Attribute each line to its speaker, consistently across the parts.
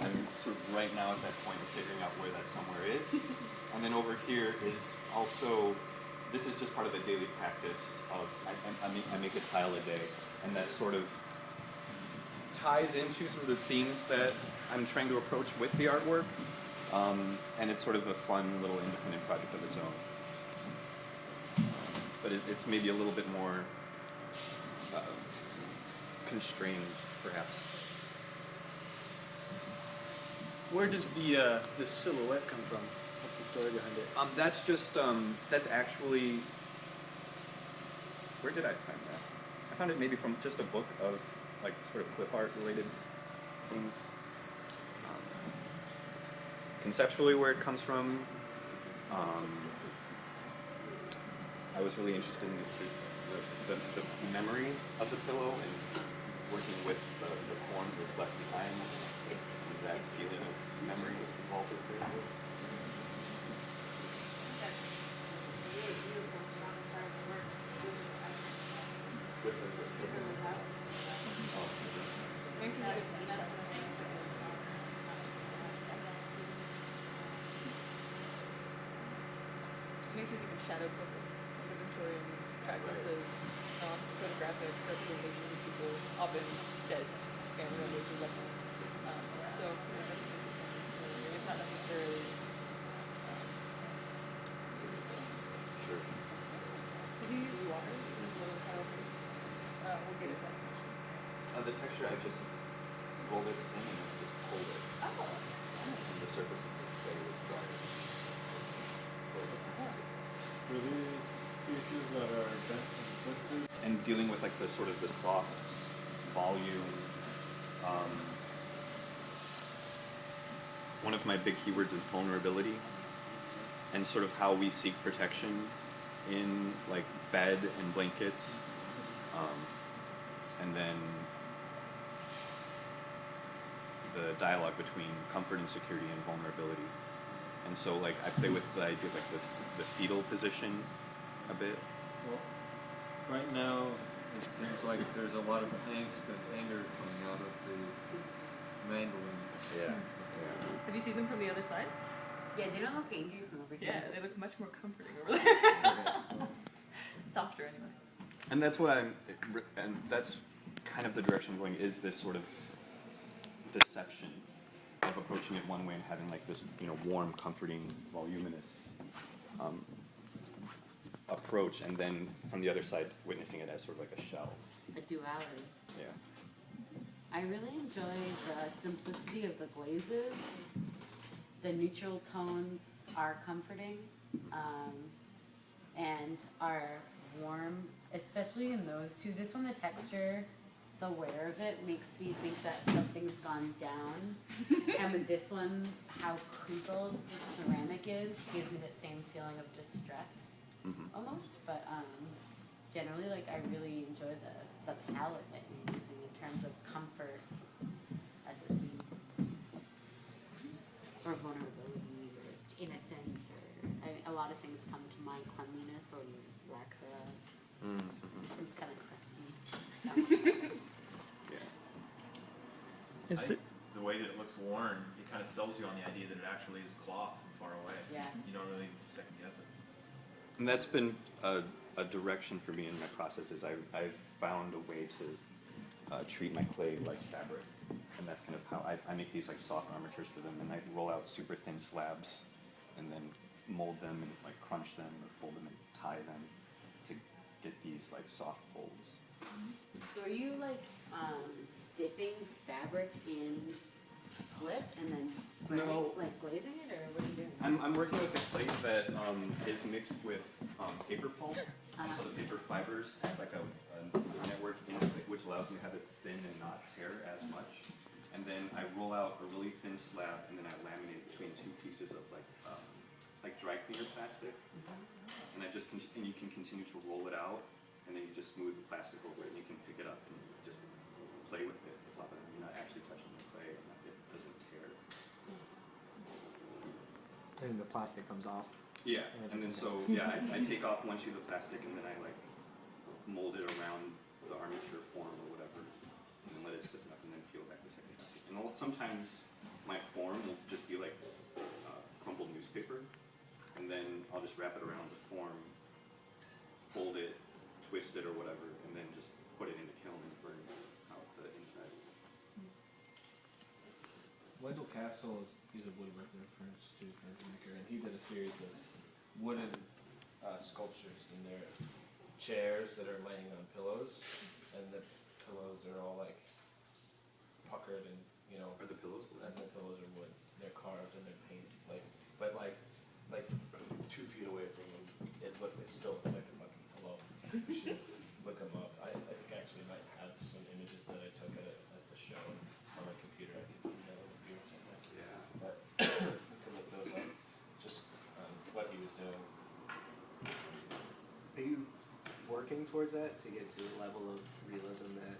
Speaker 1: I'm sort of right now at that point of figuring out where that somewhere is. And then over here is also, this is just part of a daily practice of, I make a tile a day, and that sort of ties into some of the themes that I'm trying to approach with the artwork. And it's sort of a fun little independent project of its own. But it's maybe a little bit more constrained, perhaps.
Speaker 2: Where does the silhouette come from? What's the story behind it?
Speaker 1: That's just that's actually, where did I find that? I found it maybe from just a book of like sort of clip art related things. Conceptually, where it comes from, I was really interested in the memory of the pillow and working with the form that's left behind, and that feeling of memory involved with it.
Speaker 3: That's really beautiful, strong part of the work.
Speaker 1: With the
Speaker 3: Really helps.
Speaker 4: Makes me
Speaker 3: That's
Speaker 4: think
Speaker 3: one of the things that we love.
Speaker 4: makes me think of shadow puppets, like Victorian practices, photographic representation of people, often dead family members or whatnot. So, it's not necessarily.
Speaker 1: Sure.
Speaker 4: Did you use water in this little tile piece? We'll get it back.
Speaker 1: The texture, I just rolled it in and then just pulled it.
Speaker 4: Oh.
Speaker 1: And the surface of the clay was dry.
Speaker 5: For these pieces that are bent and twisted,
Speaker 1: And dealing with like the sort of the soft volume. One of my big keywords is vulnerability, and sort of how we seek protection in like bed and blankets, and then the dialogue between comfort and security and vulnerability. And so like I play with the idea of like the fetal position a bit.
Speaker 5: well, right now it seems like there's a lot of angst and anger coming out of the mandolin.
Speaker 1: Yeah.
Speaker 4: Have you seen them from the other side?
Speaker 3: Yeah, they don't look angry from over here.
Speaker 4: Yeah, they look much more comforting over there. Softer anyway.
Speaker 1: And that's what and that's kind of the direction I'm going, is this sort of deception of approaching it one way and having like this, warm, comforting, voluminous approach, and then from the other side, witnessing it as sort of like a shell.
Speaker 3: A duality.
Speaker 1: Yeah.
Speaker 3: I really enjoy the simplicity of the glazes. The neutral tones are comforting, and are warm, especially in those two. This one, the texture, the wear of it makes me think that something's gone down. And with this one, how crinkled the ceramic is, gives me that same feeling of distress, almost. But generally, like, I really enjoy the palette that you're using in terms of comfort as a theme, or vulnerability, or innocence, or a lot of things come to mind: cleanliness or lack thereof. This one's kind of crusty.
Speaker 1: Yeah.
Speaker 6: The way that it looks worn, it kind of sells you on the idea that it actually is cloth from far away.
Speaker 3: Yeah.
Speaker 6: You don't really second guess it.
Speaker 1: And that's been a direction for me in my process, is I've found a way to treat my clay like fabric. And that's kind of how I make these like soft armatures for them, and I roll out super thin slabs and then mold them and like crunch them or fold them and tie them to get these like soft folds.
Speaker 3: So are you like dipping fabric in slip and then
Speaker 1: No.
Speaker 3: like glazing it, or what are you doing?
Speaker 1: I'm working with a clay that is mixed with paper pulp, so the paper fibers have like a network in it, which allows me to have it thin and not tear as much. And then I roll out a really thin slab, and then I laminate between two pieces of like dry cleaner plastic. And and you can continue to roll it out, and then you just smooth the plastic over it, and you can pick it up and just play with it, flop it. You're not actually touching the clay, and it doesn't tear.
Speaker 2: And the plastic comes off.
Speaker 1: Yeah, and then I take off one sheet of plastic, and then I like mold it around the armature form or whatever, and then let it stiffen up, and then peel back the second plastic. And sometimes my form will just be like crumpled newspaper, and then I'll just wrap it around the form, fold it, twist it or whatever, and then just put it in the kiln and burn out the inside.
Speaker 5: Wendell Castle he's a woodworker for student maker, and he did a series of wooden sculptures, and they're chairs that are laying on pillows, and the pillows are all like puckered and
Speaker 1: Are the pillows wood?
Speaker 5: and the pillows are wood. They're carved and they're painted but like 2 feet away from them, it still looks like a fucking pillow. You should look them up. I think I actually might have some images that I took at the show on my computer. I could email them to you or something.
Speaker 1: Yeah.
Speaker 5: But you can look those up. Just what he was doing.
Speaker 7: Are you working towards that to get to a level of realism that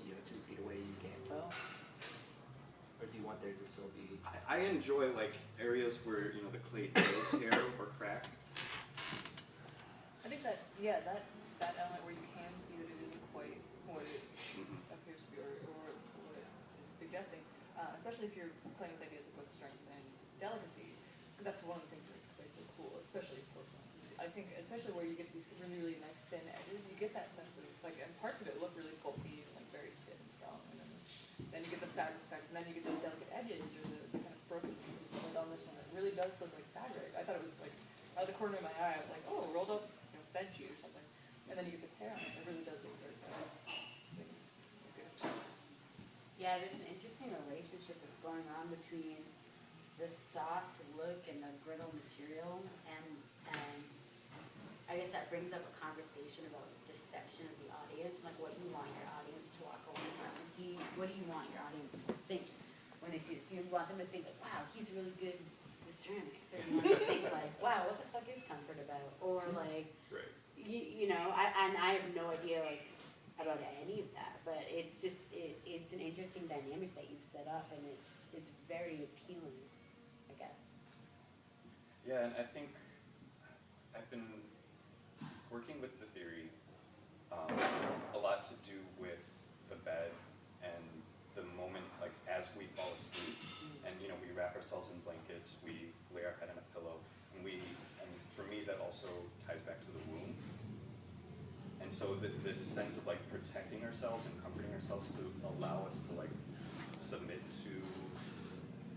Speaker 7: 2 feet away you can't tell? Or do you want there to still be?
Speaker 1: I enjoy like areas where the clay does tear or crack.
Speaker 4: I think that element where you can see that it isn't quite what it appears to be or what it is suggesting, especially if you're playing with ideas of both strength and delicacy. That's one of the things that makes the place so cool, especially porcelain. I think especially where you get these really, really nice thin edges, you get that sense of like, and parts of it look really pulpy and like very stiff and strong, and then you get the fabric effects, and then you get those delicate edges or the kind of broken pieces. Like on this one, it really does look like fabric. I thought it was like out of the corner of my eye, I was like, oh, rolled up bed sheet or something, and then you get the tear on it. It really does look very good.
Speaker 3: Yeah, there's an interesting relationship that's going on between the soft look and the brittle material, and I guess that brings up a conversation about deception of the audience, like what you want your audience to walk away from. What do you want your audience to think when they see this? You want them to think like, wow, he's really good with ceramics, or you want them to think like, wow, what the fuck is comfort about, or like,
Speaker 1: Right.
Speaker 3: I have no idea like about any of that, but it's just it's an interesting dynamic that you've set up, and it's very appealing, I guess.
Speaker 1: Yeah, and I think I've been working with the theory a lot to do with the bed and the moment, like as we fall asleep, and we wrap ourselves in blankets, we lay our head on a pillow, and for me that also ties back to the womb. And so this sense of like protecting ourselves and comforting ourselves to allow us to like submit to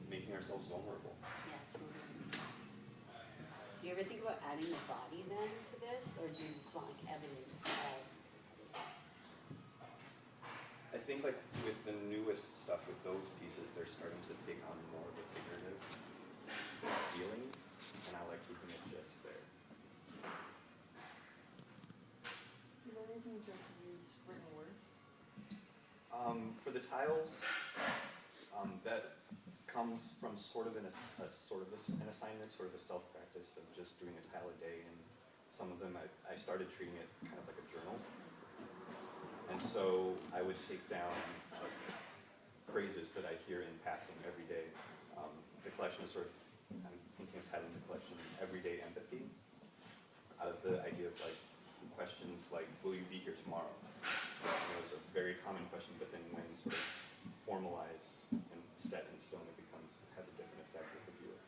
Speaker 1: making ourselves vulnerable.
Speaker 3: Yeah, totally. Do you ever think about adding the body then to this, or do you just want like evidence of?
Speaker 1: I think like with the newest stuff, with those pieces, they're starting to take on more of a figurative feeling, and I like keeping it just there.
Speaker 4: Is there a reason you chose to use written words?
Speaker 1: For the tiles, that comes from sort of an assignment, sort of a self-practice of just doing a tile a day, and some of them I started treating it kind of like a journal. And so I would take down phrases that I hear in passing every day. The collection is I'm thinking of titling the collection Everyday Empathy, out of the idea of like questions like, will you be here tomorrow? It's a very common question, but then when sort of formalized and set in stone, has a different effect with the viewer.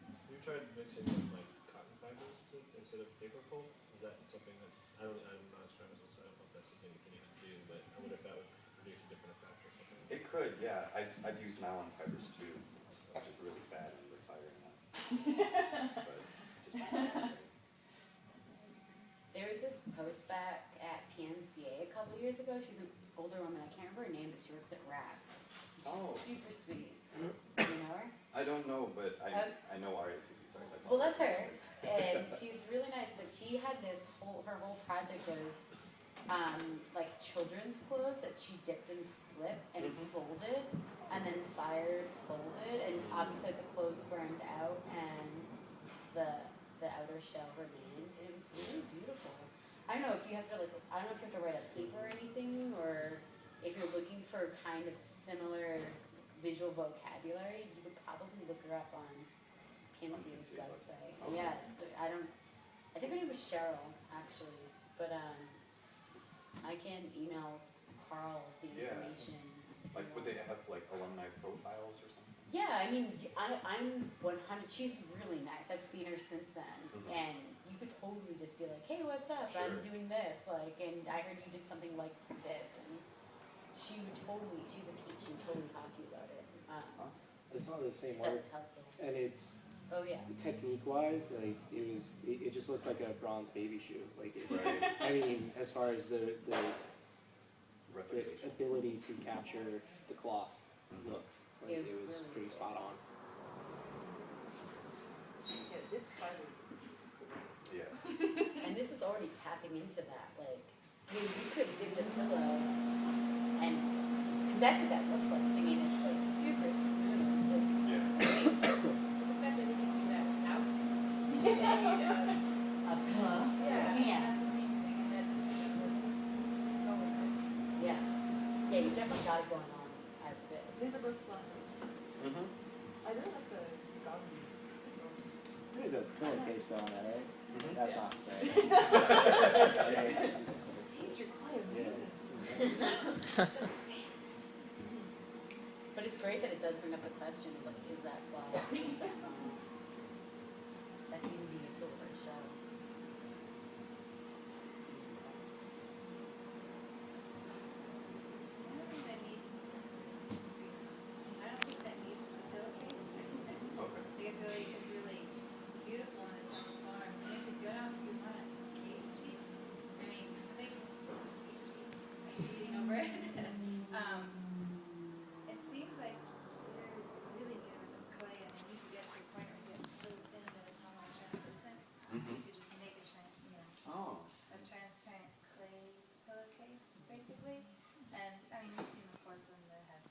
Speaker 5: Have you tried mixing with like cotton fibers instead of paper pulp? Is that something that I'm not a ceramics, so I don't know if that's something you can even do, but I wonder if that would produce a different effect or something.
Speaker 1: It could, yeah. I've used nylon fibers too, which is really bad under fire now. But just
Speaker 3: There was this post back at PNCA a couple years ago. She's an older woman. I can't remember her name, but she works at RAC. She's super sweet. Do you know her?
Speaker 1: I don't know, but I know RACC. Sorry, that's all.
Speaker 3: Well, that's her. And she's really nice, but she had her whole project was like children's clothes that she dipped in slip and folded, and then fired, folded, and obviously the clothes burned out and the outer shell remained. And it was really beautiful. I don't know if you have to write a paper or anything, or if you're looking for kind of similar visual vocabulary, you could probably look her up on PNC's website.
Speaker 1: Okay.
Speaker 3: Yeah, I think her name was Cheryl, actually, but I can email Carl the
Speaker 1: Yeah.
Speaker 3: information.
Speaker 1: Like, would they have like alumni profiles or something?
Speaker 3: Yeah, I mean, I'm 100. She's really nice. I've seen her since then,
Speaker 1: Mhm.
Speaker 3: and you could totally just be like, "Hey, what's up?
Speaker 1: Sure.
Speaker 3: I'm doing this." Like, and I heard you did something like this, and she would totally. She's a peach. She would totally talk to you about it.
Speaker 7: Awesome. I saw the same work,
Speaker 3: That's helpful.
Speaker 7: and it's
Speaker 3: Oh yeah.
Speaker 7: technique wise, like it just looked like a bronze baby shoe. Like it's,
Speaker 1: Right.
Speaker 7: I mean, as far as the
Speaker 1: Replication.
Speaker 7: ability to capture the cloth
Speaker 1: Mhm.
Speaker 7: look, like,
Speaker 3: It was
Speaker 7: it was
Speaker 3: really
Speaker 7: pretty
Speaker 3: good.
Speaker 7: spot on.
Speaker 4: Yeah, dipped fiber.
Speaker 1: Yeah.
Speaker 3: And this is already tapping into that. Like, I mean, you could dip the pillow, and that's what that looks like. I mean, it's like super smooth. It's
Speaker 1: Yeah.
Speaker 3: great. The fact that they can do that without a pillow. Yeah.
Speaker 8: That's amazing, and that's go with it.
Speaker 3: Yeah. Yeah, you definitely got it going on as this.
Speaker 4: These are both sliders.
Speaker 7: Mm-hmm.
Speaker 4: I really like the gauzy.
Speaker 7: There's a pillowcase though on that, right?
Speaker 1: Mhm.
Speaker 7: That's not right.
Speaker 4: Sees your clay, amazing.
Speaker 3: So fan. But it's great that it does bring up the question of like, is that fly? Is that normal? That can even be useful for a show.
Speaker 8: I don't think that needs a pillowcase.
Speaker 1: Okay.
Speaker 8: It's really beautiful and it's on the farm. And it could go down if you want a case sheet. I mean, think case sheet, sheeting over it. It seems like they're really good with this clay, and then you can get to a point where it gets so thin that it's almost translucent.
Speaker 1: Mhm.
Speaker 8: You could just make a
Speaker 1: Oh.
Speaker 8: transparent clay pillowcase, basically. And I mean, you've seen the porcelain that has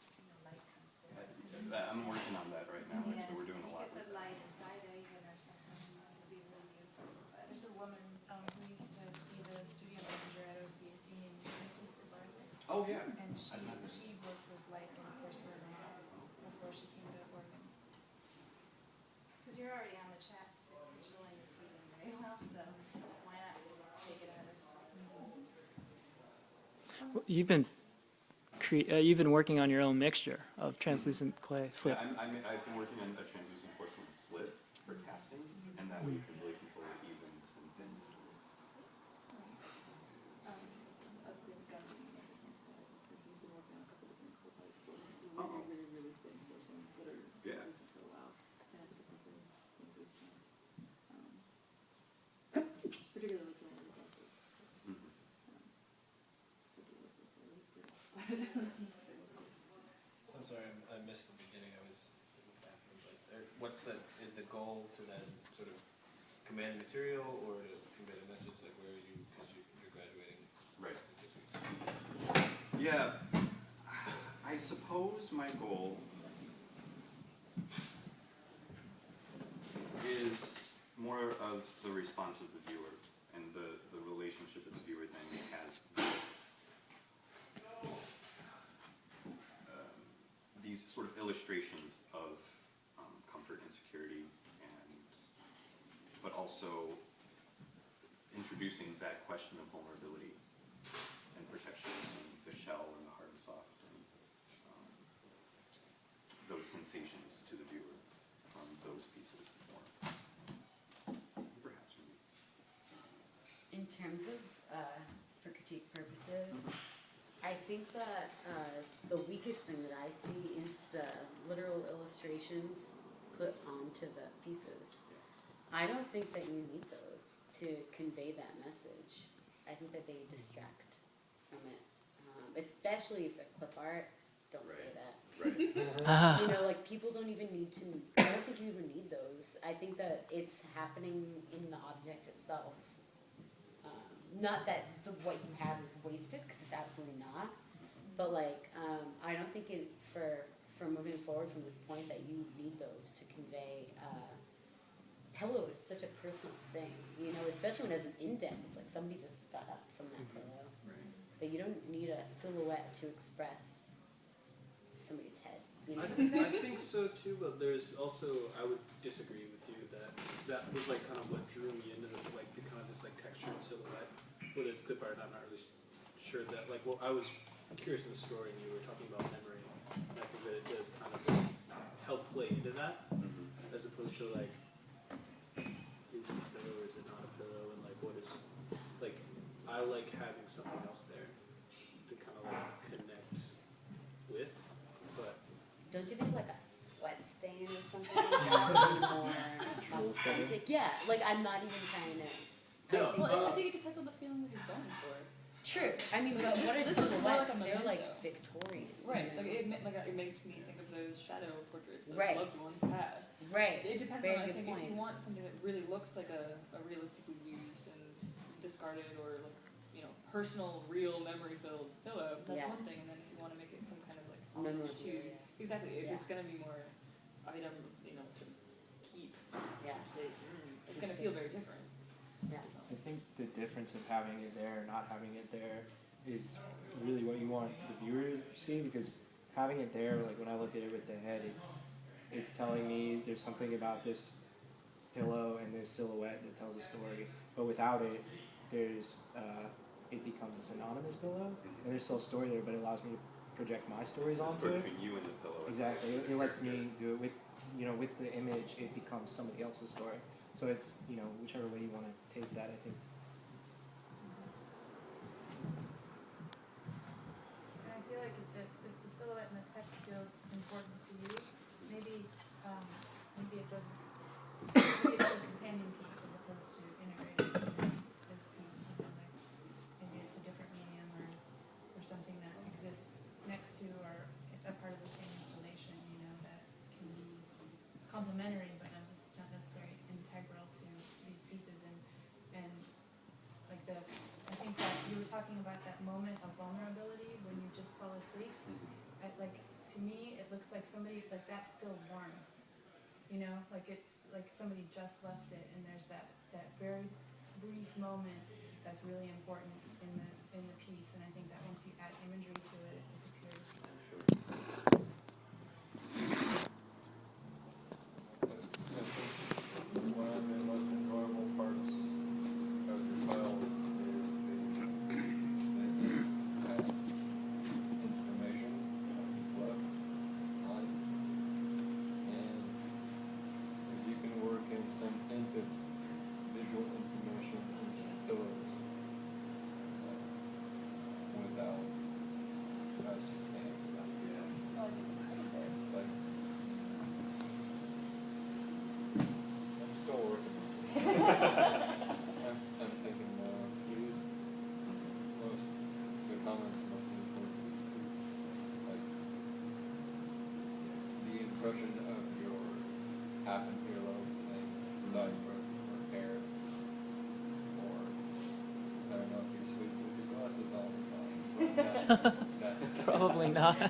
Speaker 8: light comes through.
Speaker 1: I'm working on that right now,
Speaker 8: Yeah,
Speaker 1: so we're doing a lot
Speaker 8: you
Speaker 1: with
Speaker 8: could put
Speaker 1: that.
Speaker 8: light inside it even or something, it'd be really beautiful. But
Speaker 9: There's a woman who used to be the studio manager at OCAC in Lisa Barton,
Speaker 1: Oh, yeah.
Speaker 9: and
Speaker 1: I've met her.
Speaker 9: she worked with light and porcelain a lot before she came to Oregon.
Speaker 8: because you're already on the track to controlling your feeding very well, so why not take it out of
Speaker 10: You've been working on your own mixture of translucent clay
Speaker 1: Yeah,
Speaker 10: slip.
Speaker 1: I've been working on a translucent porcelain slit for casting, and that way you can really control the evens and thins. Uh-oh. Yeah. Mhm.
Speaker 5: I'm sorry, I missed the beginning, I was in the bathroom, but is the goal to then sort of command material or to convey the message, like where are you, because you're graduating
Speaker 1: Right.
Speaker 5: in 6 weeks?
Speaker 1: Yeah, I suppose my goal is more of the response of the viewer and the relationship that the viewer then has with these sort of illustrations of comfort and security, but also introducing that question of vulnerability and protection and the shell and the hard and soft and those sensations to the viewer from those pieces more. Perhaps maybe.
Speaker 3: In terms of, for critique purposes, I think that the weakest thing that I see is the literal illustrations put onto the pieces. I don't think that you need those to convey that message. I think that they distract from it, especially if they're clip art. Don't say
Speaker 1: Right.
Speaker 3: that.
Speaker 1: Right.
Speaker 3: You know, like people don't even need to. I don't think you even need those. I think that it's happening in the object itself. Not that what you have is wasted, because it's absolutely not. But like, I don't think it for moving forward from this point that you need those to convey. Pillow is such a personal thing, you know, especially when it has an indent. It's like somebody just got up from that pillow.
Speaker 1: Right.
Speaker 3: But you don't need a silhouette to express somebody's head. You know?
Speaker 2: I think so too, but there's also, I would disagree with you that was like kind of what drew me into the kind of this like textured silhouette, whether it's clip art. I'm not really sure that well, I was curious in the story and you were talking about memory, and I think that to like, is it a pillow or is it not a pillow, and like what is, like, I like having something else there to kind of like connect with, but
Speaker 3: Don't you think like a sweat stain or something like that would be more
Speaker 7: Drool stain?
Speaker 3: authentic? Yeah, like I'm not even trying to.
Speaker 2: No,
Speaker 4: Well, I think it depends on the feeling that he's going for.
Speaker 3: True. I mean,
Speaker 4: Like,
Speaker 3: but what are
Speaker 4: this looks more
Speaker 3: silhouettes?
Speaker 4: like a
Speaker 3: They're like
Speaker 4: memento.
Speaker 3: Victorian.
Speaker 4: Right. Like it makes me think of those shadow portraits of
Speaker 3: Right.
Speaker 4: loved ones passed.
Speaker 3: Right.
Speaker 4: It depends
Speaker 3: Very
Speaker 4: on, I
Speaker 3: good
Speaker 4: think, if
Speaker 3: point.
Speaker 4: you want something that really looks like a realistically used and discarded or like, personal, real, memory-filled pillow, that's
Speaker 3: Yeah.
Speaker 4: one thing. And then if you want to make it some kind of like homage to,
Speaker 3: Memorabilia.
Speaker 4: exactly, if
Speaker 3: Yeah.
Speaker 4: it's going to be more item, to keep,
Speaker 3: Yeah.
Speaker 4: say, it's going to feel very different.
Speaker 3: Yeah.
Speaker 4: So.
Speaker 7: I think the difference of having it there or not having it there is really what you want the viewers to see, because having it there, like when I look at it with the head, it's telling me there's something about this pillow and this silhouette that tells a story. But without it, there's it becomes a synonymous pillow, and there's still a story there, but it allows me to project my stories
Speaker 1: It's the
Speaker 7: onto
Speaker 1: story
Speaker 7: it.
Speaker 1: between you and the pillow.
Speaker 7: Exactly. It lets me do it with, with the image, it becomes somebody else's story. So it's, whichever way you want to take that, I think.
Speaker 9: And I feel like if the silhouette and the text feels important to you, maybe it doesn't, maybe it's a companion piece as opposed to integrating this piece, like maybe it's a different medium or something that exists next to or a part of the same installation, that can be complementary but not necessarily integral to these pieces, and like I think that you were talking about that moment of vulnerability when you just fall asleep. To me, it looks like somebody, like that's still warm, like it's like somebody just left it, and there's that very brief moment that's really important in the piece, and I think that once you add imagery to it, it disappears.
Speaker 11: One of the most enjoyable parts of your files is the information left on, and if you can work in some hint of visual information into the pillows without us saying stuff. Like, I'm still working. I'm thinking, please, most the comments mostly towards these two, like the impression of your half an earlobe and side or hair, or I don't know if you sleep with your glasses on or not. That
Speaker 10: Probably not.
Speaker 11: hey,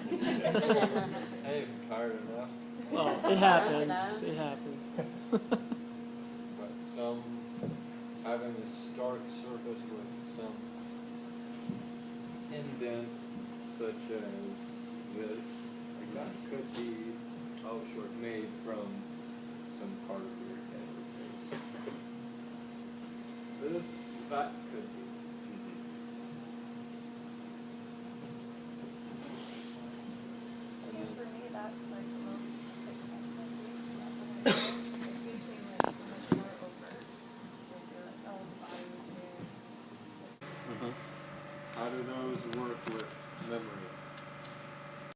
Speaker 11: if you're tired enough.
Speaker 10: Well, it happens. It happens.
Speaker 11: But some having a stark surface with some indent, such as this, like that could be made from some part of your head or face. This, that could be